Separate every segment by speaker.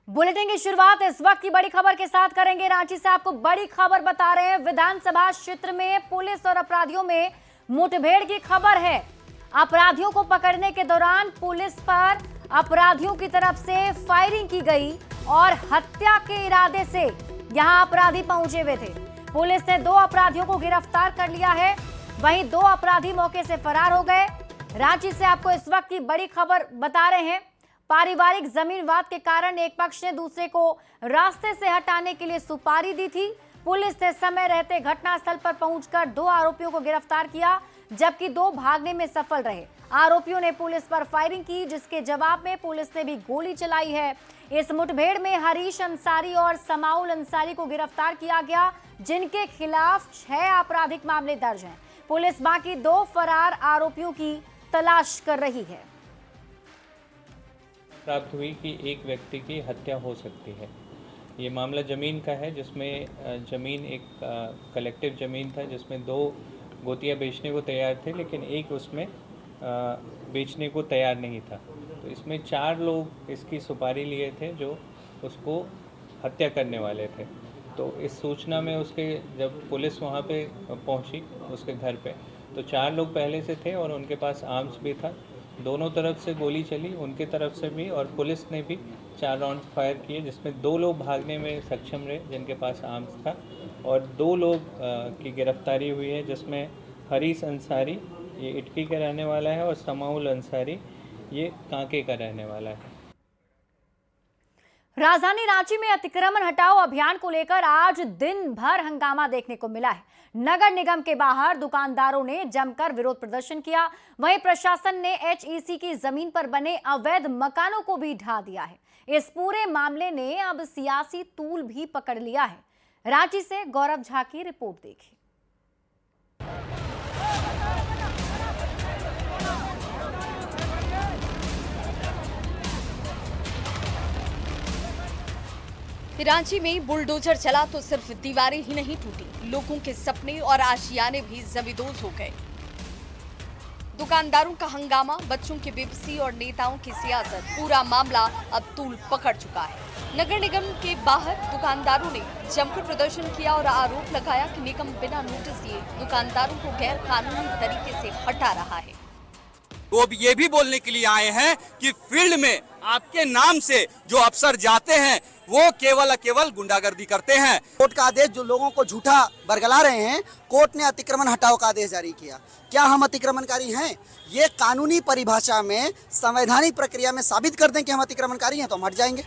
Speaker 1: Bulletin की शुरुआत इस वक्त की बड़ी खबर के साथ करेंगे। रांची से आपको बड़ी खबर बता रहे हैं। विधानसभा क्षेत्र में पुलिस और अपराधियों में मुठभेड़ की खबर है। अपराधियों को पकड़ने के दौरान पुलिस पर अपराधियों की तरफ से फायरिंग की गई और हत्या के इरादे से यहां अपराधी पहुंचे हुए थे। पुलिस ने 2 अपराधियों को गिरफ्तार कर लिया है, वहीं 2 अपराधी मौके से फरार हो गए। रांची से आपको इस वक्त की बड़ी खबर बता रहे हैं। पारिवारिक जमीन विवाद के कारण एक पक्ष ने दूसरे को रास्ते से हटाने के लिए सुपारी दी थी। पुलिस ने समय रहते घटनास्थल पर पहुंचकर 2 आरोपियों को गिरफ्तार किया, जबकि 2 भागने में सफल रहे। आरोपियों ने पुलिस पर फायरिंग की, जिसके जवाब में पुलिस ने भी गोली चलाई है। इस मुठभेड़ में हरीश अंसारी और समाउल अंसारी को गिरफ्तार किया गया, जिनके खिलाफ 6 आपराधिक मामले दर्ज हैं। पुलिस बाकी 2 फरार आरोपियों की तलाश कर रही है।
Speaker 2: प्राप्त हुई कि एक व्यक्ति की हत्या हो सकती है। ये मामला ज़मीन का है, जिसमें ज़मीन एक कलेक्टिव ज़मीन था, जिसमें 2 गोतियाँ बेचने को तैयार थे, लेकिन एक उसमें बेचने को तैयार नहीं था। तो इसमें 4 लोग इसकी सुपारी लिए थे जो उसको हत्या करने वाले थे। तो इस सूचना में उसके जब पुलिस वहाँ पे पहुँची उसके घर पे, तो 4 लोग पहले से थे और उनके पास आर्म्स भी था। दोनों तरफ से गोली चली, उनके तरफ से भी, और पुलिस ने भी 4 राउंड फायर किए, जिसमें 2 लोग भागने में सक्षम रहे जिनके पास आर्म्स था, और 2 लोग की गिरफ्तारी हुई है, जिसमें हरीश अंसारी ये इटकी का रहने वाला है और समाउल अंसारी ये कांके का रहने वाला है।
Speaker 1: राजधानी रांची में अतिक्रमण हटाओ अभियान को लेकर आज दिन भर हंगामा देखने को मिला है। नगर निगम के बाहर दुकानदारों ने जमकर विरोध प्रदर्शन किया। वहीं प्रशासन ने एचईसी की जमीन पर बने अवैध मकानों को भी ढा दिया है। इस पूरे मामले ने अब सियासी तूल भी पकड़ लिया है। रांची से गौरव झा की रिपोर्ट देखिए।
Speaker 3: रांची में बुलडोजर चला तो सिर्फ दीवारें ही नहीं टूटी, लोगों के सपने और आशियाने भी जमींदोज हो गए। दुकानदारों का हंगामा, बच्चों की बेबसी और नेताओं की सियासत, पूरा मामला अब तूल पकड़ चुका है। नगर निगम के बाहर दुकानदारों ने जमकर प्रदर्शन किया और आरोप लगाया कि निगम बिना नोटिस दिए दुकानदारों को गैर कानूनी तरीके से हटा रहा है।
Speaker 4: वो अब ये भी बोलने के लिए आए हैं कि फील्ड में आपके नाम से जो अफसर जाते हैं वो केवल गुंडागर्दी करते हैं।
Speaker 5: कोर्ट का आदेश जो लोगों को झूठा बरगला रहे हैं, कोर्ट ने अतिक्रमण हटाओ का आदेश जारी किया। क्या हम अतिक्रमणकारी हैं? ये कानूनी परिभाषा में, संवैधानिक प्रक्रिया में साबित कर दें कि हम अतिक्रमणकारी हैं तो हम हट जाएंगे।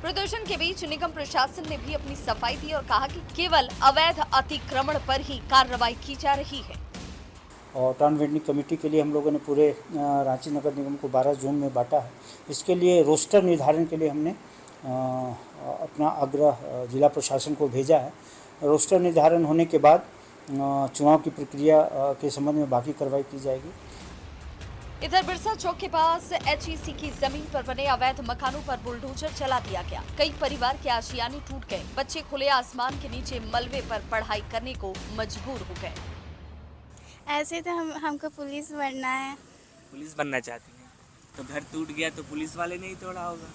Speaker 3: प्रदर्शन के बीच निगम प्रशासन ने भी अपनी सफाई दी और कहा कि केवल अवैध अतिक्रमण पर ही कार्रवाई की जा रही है।
Speaker 6: और टाउन वेंडिंग कमेटी के लिए हम लोगों ने पूरे रांची नगर निगम को 12 जोन में बांटा है। इसके लिए रोस्टर निर्धारण के लिए हमने अपना आग्रह जिला प्रशासन को भेजा है। रोस्टर निर्धारण होने के बाद चुनाव की प्रक्रिया के संबंध में बाकी कार्रवाई की जाएगी।
Speaker 3: इधर बिरसा चौक के पास एचईसी की जमीन पर बने अवैध मकानों पर बुलडोजर चला दिया गया। कई परिवार के आशियाने टूट गए। बच्चे खुले आसमान के नीचे मलबे पर पढ़ाई करने को मजबूर हो गए।
Speaker 7: ऐसे तो हमको पुलिस बनना है।
Speaker 8: पुलिस बनना चाहती हैं तो घर टूट गया तो पुलिस वाले ने ही तोड़ा होगा।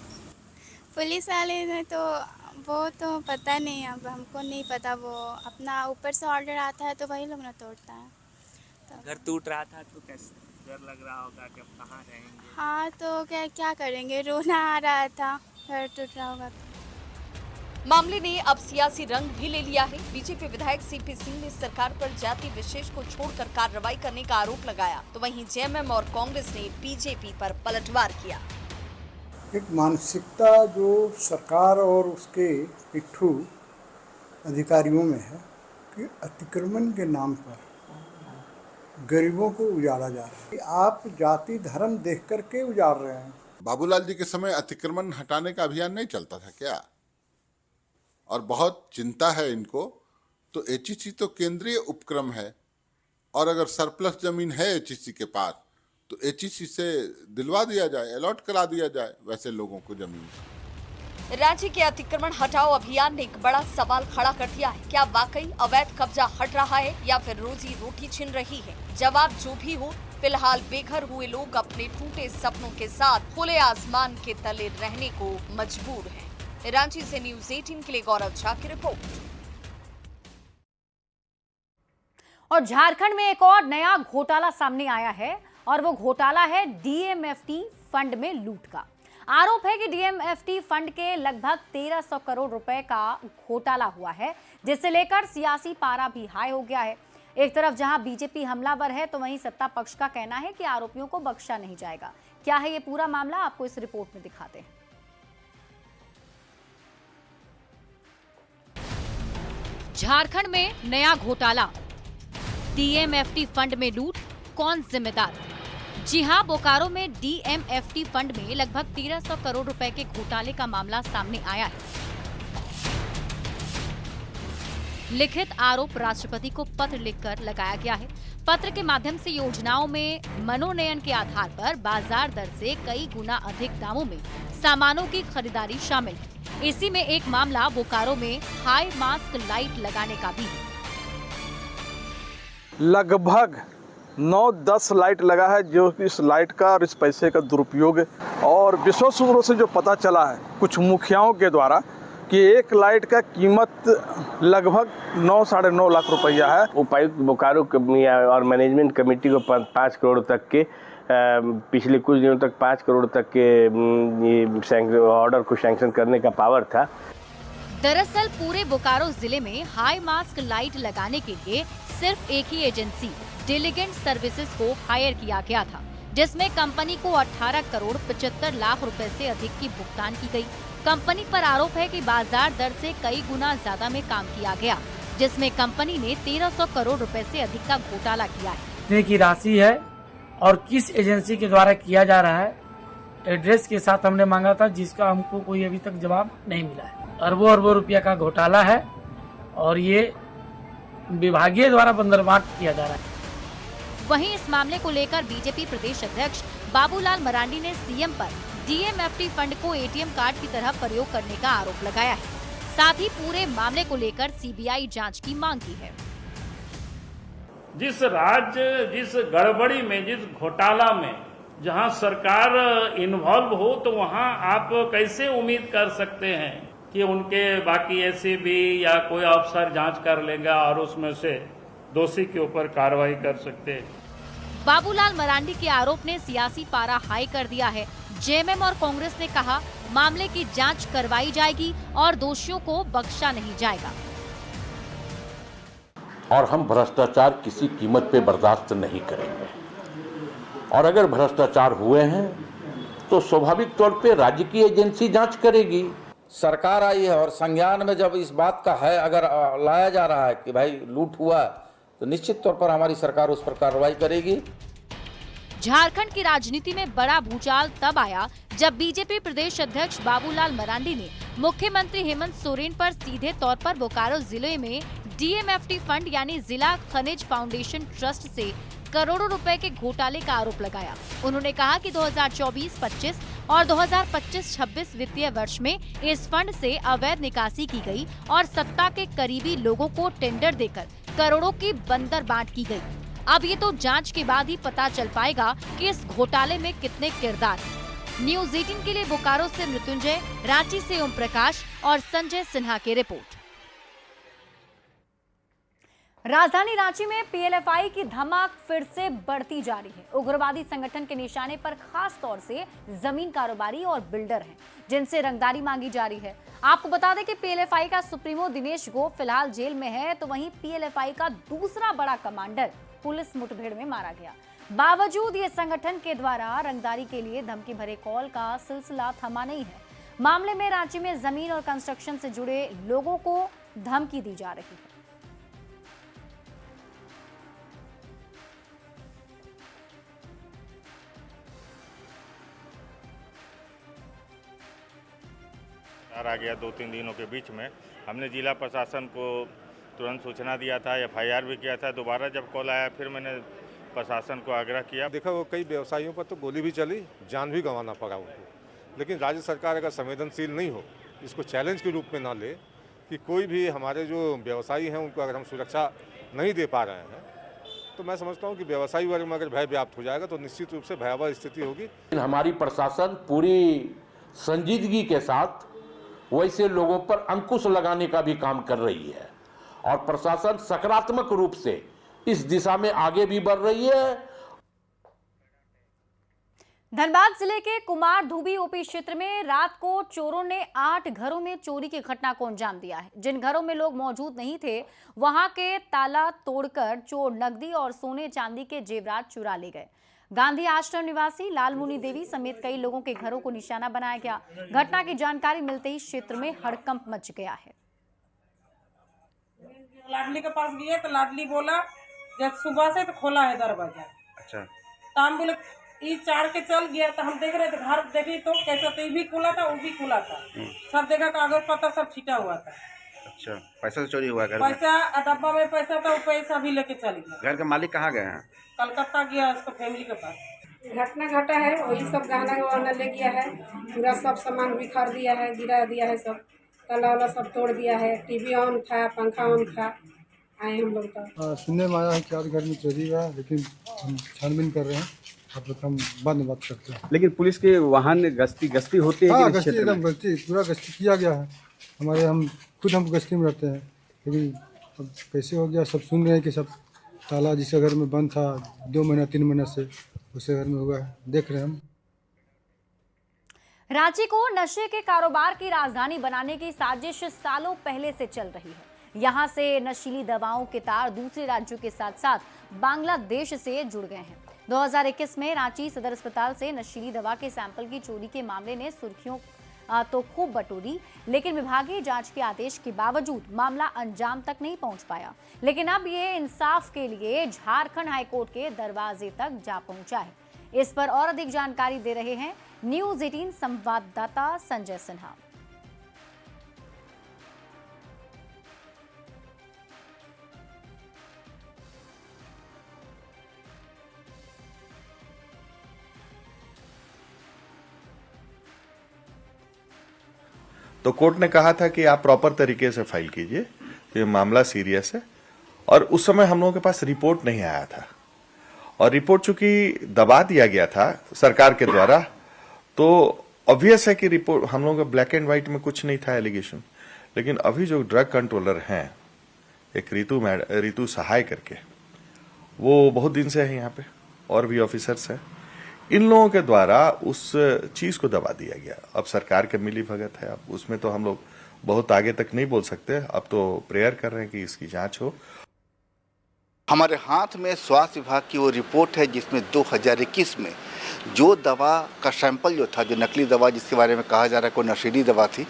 Speaker 7: पुलिस वाले ने तो वो तो पता नहीं, अब हमको नहीं पता। वो अपना ऊपर से ऑर्डर आता है तो वही लोग ना तोड़ता है। तो
Speaker 8: घर टूट रहा था तो कैसे डर लग रहा होगा कि अब कहाँ रहेंगे।
Speaker 7: हाँ तो क्या करेंगे, रोना आ रहा था, घर टूट रहा होगा।
Speaker 3: मामले ने अब सियासी रंग भी ले लिया है। बीजेपी विधायक सीपी सिंह ने सरकार पर जाति विशेष को छोड़कर कार्रवाई करने का आरोप लगाया, तो वहीं जेएमएम और कांग्रेस ने बीजेपी पर पलटवार किया।
Speaker 9: एक मानसिकता जो सरकार और उसके पिट्ठू अधिकारियों में है कि अतिक्रमण के नाम पर गरीबों को उजाड़ा जा रहा है। आप जाति धर्म देख करके उजाड़ रहे हैं।
Speaker 10: बाबूलाल जी के समय अतिक्रमण हटाने का अभियान नहीं चलता था क्या? और बहुत चिंता है इनको। तो एचईसी तो केंद्रीय उपक्रम है, और अगर सरप्लस जमीन है एचईसी के पास तो एचईसी से दिलवा दिया जाए, अलॉट करा दिया जाए वैसे लोगों को जमीन।
Speaker 3: रांची के अतिक्रमण हटाओ अभियान ने एक बड़ा सवाल खड़ा कर दिया है। क्या वाकई अवैध कब्जा हट रहा है या फिर रोजी रोटी छिन रही है? जवाब जो भी हो, फिलहाल बेघर हुए लोग अपने टूटे सपनों के साथ खुले आसमान के तले रहने को मजबूर हैं। रांची से न्यूज़ 18 के लिए गौरव झा की रिपोर्ट।
Speaker 1: और झारखंड में एक और नया घोटाला सामने आया है और वो घोटाला है डीएमएफटी फंड में लूट का। आरोप है कि डीएमएफटी फंड के लगभग 1300 करोड़ रुपए का घोटाला हुआ है, जिसे लेकर सियासी पारा भी हाई हो गया है। एक तरफ जहां बीजेपी हमलावर है तो वहीं सत्ता पक्ष का कहना है कि आरोपियों को बख्शा नहीं जाएगा। क्या है ये पूरा मामला, आपको इस रिपोर्ट में दिखाते हैं। झारखंड में नया घोटाला, डीएमएफटी फंड में लूट, कौन जिम्मेदार? जी हां, बोकारो में डीएमएफटी फंड में लगभग 1300 करोड़ रुपए के घोटाले का मामला सामने आया है। लिखित आरोप राष्ट्रपति को पत्र लिखकर लगाया गया है। पत्र के माध्यम से योजनाओं में मनोनयन के आधार पर बाजार दर से कई गुना अधिक दामों में सामानों की खरीदारी शामिल है। इसी में एक मामला बोकारो में हाई मास्क लाइट लगाने का भी है।
Speaker 11: लगभग 9-10 लाइट लगा है, जो इस लाइट का और इस पैसे का दुरुपयोग है। और विश्व सूत्रों से जो पता चला है कुछ मुखियाओं के द्वारा कि एक लाइट का कीमत लगभग 9-9.5 लाख रुपया है।
Speaker 12: उपायुक्त बोकारो और मैनेजमेंट कमेटी को 5 करोड़ तक के पिछले कुछ दिनों तक 5 करोड़ तक के ऑर्डर को सैंक्शन करने का पावर था।
Speaker 1: दरअसल पूरे बोकारो जिले में हाई मास्क लाइट लगाने के लिए सिर्फ एक ही एजेंसी डेलीगेंट सर्विसेज को हायर किया गया था, जिसमें कंपनी को 18 करोड़ 75 लाख रुपए से अधिक की भुगतान की गई। कंपनी पर आरोप है कि बाजार दर से कई गुना ज्यादा में काम किया गया, जिसमें कंपनी ने 1300 करोड़ रुपए से अधिक का घोटाला किया है।
Speaker 13: कितने की राशि है और किस एजेंसी के द्वारा किया जा रहा है, एड्रेस के साथ हमने मांगा था, जिसका हमको कोई अभी तक जवाब नहीं मिला है। अरबों रुपया का घोटाला है और ये विभागीय द्वारा बंदरबांट किया जा रहा है।
Speaker 1: वहीं इस मामले को लेकर बीजेपी प्रदेश अध्यक्ष बाबूलाल मरांडी ने सीएम पर डीएमएफटी फंड को एटीएम कार्ड की तरह प्रयोग करने का आरोप लगाया है। साथ ही पूरे मामले को लेकर सीबीआई जांच की मांग की है।
Speaker 14: जिस राज्य, जिस गड़बड़ी में, जिस घोटाला में जहां सरकार इन्वॉल्व हो, तो वहां आप कैसे उम्मीद कर सकते हैं कि उनके बाकी एसीबी या कोई अफसर जांच कर लेगा और उसमें से दोषी के ऊपर कार्रवाई कर सकते हैं।
Speaker 1: बाबूलाल मरांडी के आरोप ने सियासी पारा हाई कर दिया है। जेएमएम और कांग्रेस ने कहा मामले की जांच करवाई जाएगी और दोषियों को बख्शा नहीं जाएगा।
Speaker 15: और हम भ्रष्टाचार किसी कीमत पे बर्दाश्त नहीं करेंगे, और अगर भ्रष्टाचार हुए हैं तो स्वाभाविक तौर पे राज्य की एजेंसी जांच करेगी।
Speaker 16: सरकार आई है और संज्ञान में जब इस बात का है, अगर लाया जा रहा है कि भाई लूट हुआ, तो निश्चित तौर पर हमारी सरकार उस पर कार्रवाई करेगी।
Speaker 1: झारखंड की राजनीति में बड़ा भूचाल तब आया जब बीजेपी प्रदेश अध्यक्ष बाबूलाल मरांडी ने मुख्यमंत्री हेमंत सोरेन पर सीधे तौर पर बोकारो जिले में डीएमएफटी फंड यानी जिला खनिज फाउंडेशन ट्रस्ट से करोड़ों रुपए के घोटाले का आरोप लगाया। उन्होंने कहा कि 2024-25 और 2025-26 वित्तीय वर्ष में इस फंड से अवैध निकासी की गई और सत्ता के करीबी लोगों को टेंडर देकर करोड़ों की बंदर बांट की गई। अब ये तो जांच के बाद ही पता चल पाएगा कि इस घोटाले में कितने किरदार हैं। न्यूज़ 18 के लिए बोकारो से मृत्युंजय, रांची से ओम प्रकाश और संजय सिन्हा की रिपोर्ट। राजधानी रांची में पीएलएफआई की धमक फिर से बढ़ती जा रही है। उग्रवादी संगठन के निशाने पर खास तौर से जमीन कारोबारी और बिल्डर हैं, जिनसे रंगदारी मांगी जा रही है। आपको बता दें कि पीएलएफआई का सुप्रीमो दिनेश गो फिलहाल जेल में है, तो वहीं पीएलएफआई का दूसरा बड़ा कमांडर पुलिस मुठभेड़ में मारा गया। बावजूद ये संगठन के द्वारा रंगदारी के लिए धमकी भरे कॉल का सिलसिला थमा नहीं है। मामले में रांची में जमीन और कंस्ट्रक्शन से जुड़े लोगों को धमकी दी जा रही है।
Speaker 17: आ गया 2-3 दिनों के बीच में हमने जिला प्रशासन को तुरंत सूचना दिया था, एफआईआर भी किया था। दोबारा जब कॉल आया फिर मैंने प्रशासन को आग्रह किया।
Speaker 18: देखा वो कई व्यवसायियों पर तो गोली भी चली, जान भी गंवाना पड़ा उनको, लेकिन राज्य सरकार अगर संवेदनशील नहीं हो इसको चैलेंज के रूप में ना ले कि कोई भी हमारे जो व्यवसायी हैं उनको अगर हम सुरक्षा नहीं दे पा रहे हैं तो मैं समझता हूं कि व्यवसायी वर्ग में अगर भय व्याप्त हो जाएगा तो निश्चित रूप से भयावह स्थिति होगी।
Speaker 15: हमारी प्रशासन पूरी संजीदगी के साथ वैसे लोगों पर अंकुश लगाने का भी काम कर रही है और प्रशासन सकारात्मक रूप से इस दिशा में आगे भी बढ़ रही है।
Speaker 1: धनबाद जिले के कुमार धुबी ओपी क्षेत्र में रात को चोरों ने 8 घरों में चोरी की घटना को अंजाम दिया है। जिन घरों में लोग मौजूद नहीं थे वहां के ताला तोड़कर चोर नकदी और सोने चांदी के जेवरात चुरा ले गए। गांधी आश्रम निवासी लालमुनि देवी समेत कई लोगों के घरों को निशाना बनाया गया। घटना की जानकारी मिलते ही क्षेत्र में हड़कंप मच गया है।
Speaker 19: लाडली के पास गए तो लाडली बोला जब सुबह से तो खोला है दरवाजा।
Speaker 20: अच्छा।
Speaker 19: तो हम बोले ये चार के चल गया तो हम देख रहे थे घर देखी तो कैसा तो ये भी खुला था वो भी खुला था। सब देखा कागज पत्ता सब छिटा हुआ था।
Speaker 20: अच्छा, पैसा तो चोरी हुआ घर
Speaker 19: पैसा डब्बा में पैसा था वो पैसा भी लेके चल गया।
Speaker 20: घर का मालिक कहाँ गए हैं?
Speaker 19: कलकत्ता गया उसका फैमिली के पास।
Speaker 21: घटना घटा है वही सब गहना वहना ले गया है, पूरा सब सामान बिखार दिया है, गिरा दिया है, सब ताला वाला सब तोड़ दिया है। टीवी ऑन था, पंखा ऑन था। आए हम लोग तो
Speaker 9: सुनने में आया है 4 घर में चोरी हुआ, लेकिन हम छानबीन कर रहे हैं, आप लोग हम बंद बात करते हैं।
Speaker 20: लेकिन पुलिस के वाहन गश्ती होती है?
Speaker 9: हाँ, गश्ती एकदम गश्ती पूरा गश्ती किया गया है हमारे। हम गश्ती में रहते हैं, लेकिन अब कैसे हो गया सब सुन रहे हैं कि सब ताला जिसके घर में बंद था 2 महीना 3 महीना से उसे घर में हुआ है, देख रहे हैं हम।
Speaker 1: रांची को नशे के कारोबार की राजधानी बनाने की साजिश सालों पहले से चल रही है। यहां से नशीली दवाओं के तार दूसरे राज्यों के साथ साथ बांग्लादेश से जुड़ गए हैं। 2021 में रांची सदर अस्पताल से नशीली दवा के सैंपल की चोरी के मामले ने सुर्खियों तो खूब बटोरी, लेकिन विभागीय जांच के आदेश के बावजूद मामला अंजाम तक नहीं पहुंच पाया। लेकिन अब ये इंसाफ के लिए झारखंड हाईकोर्ट के दरवाजे तक जा पहुंचा है। इस पर और अधिक जानकारी दे रहे हैं न्यूज़ 18 संवाददाता संजय सिन्हा।
Speaker 22: तो कोर्ट ने कहा था कि आप प्रॉपर तरीके से फाइल कीजिए, ये मामला सीरियस है। और उस समय हम लोगों के पास रिपोर्ट नहीं आया था और रिपोर्ट चूंकि दबा दिया गया था सरकार के द्वारा, तो ऑब्वियस है कि रिपोर्ट हम लोगों का ब्लैक एंड व्हाइट में कुछ नहीं था एलिगेशन। लेकिन अभी जो ड्रग कंट्रोलर हैं, एक रितु सहाय करके, वो बहुत दिन से है यहाँ पे और भी ऑफिसर्स हैं, इन लोगों के द्वारा उस चीज को दबा दिया गया। अब सरकार के मिली भगत है, अब उसमें तो हम लोग बहुत आगे तक नहीं बोल सकते। अब तो प्रेयर कर रहे हैं कि इसकी जांच हो।
Speaker 23: हमारे हाथ में स्वास्थ्य विभाग की वो रिपोर्ट है जिसमें 2021 में जो दवा का सैंपल जो था, जो नकली दवा जिसके बारे में कहा जा रहा है कोई नशीली दवा थी,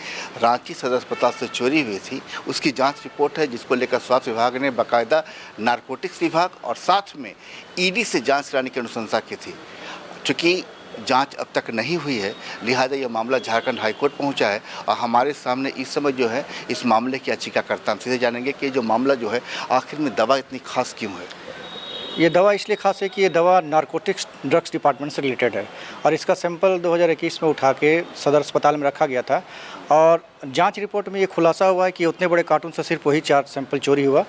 Speaker 23: रांची सदर अस्पताल से चोरी हुई थी, उसकी जांच रिपोर्ट है जिसको लेकर स्वास्थ्य विभाग ने बाकायदा नारकोटिक्स विभाग और साथ में ईडी से जांच कराने की अनुशंसा की थी। चूँकि जांच अब तक नहीं हुई है, लिहाजा ये मामला झारखंड हाईकोर्ट पहुंचा है और हमारे सामने इस समय जो है इस मामले की याचिकाकर्ता हम सीधे जानेंगे कि जो मामला जो है आखिर में दवा इतनी खास क्यों है।
Speaker 24: ये दवा इसलिए खास है कि ये दवा नारकोटिक्स ड्रग्स डिपार्टमेंट से रिलेटेड है और इसका सैंपल 2021 में उठा के सदर अस्पताल में रखा गया था और जांच रिपोर्ट में ये खुलासा हुआ है कि उतने बड़े कार्टून से सिर्फ वही 4 सैंपल चोरी हुआ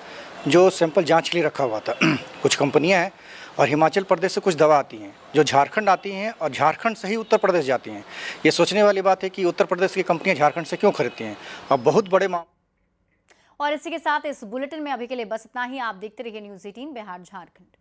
Speaker 24: जो सैंपल जांच के लिए रखा हुआ था। कुछ कंपनियां हैं और हिमाचल प्रदेश से कुछ दवा आती हैं जो झारखंड आती हैं और झारखंड से ही उत्तर प्रदेश जाती हैं। ये सोचने वाली बात है कि उत्तर प्रदेश की कंपनियां झारखंड से क्यों खरीदती हैं। अब बहुत बड़े
Speaker 1: और इसी के साथ इस बुलेटिन में अभी के लिए बस इतना ही। आप देखते रहिए न्यूज़ 18 बिहार झारखंड।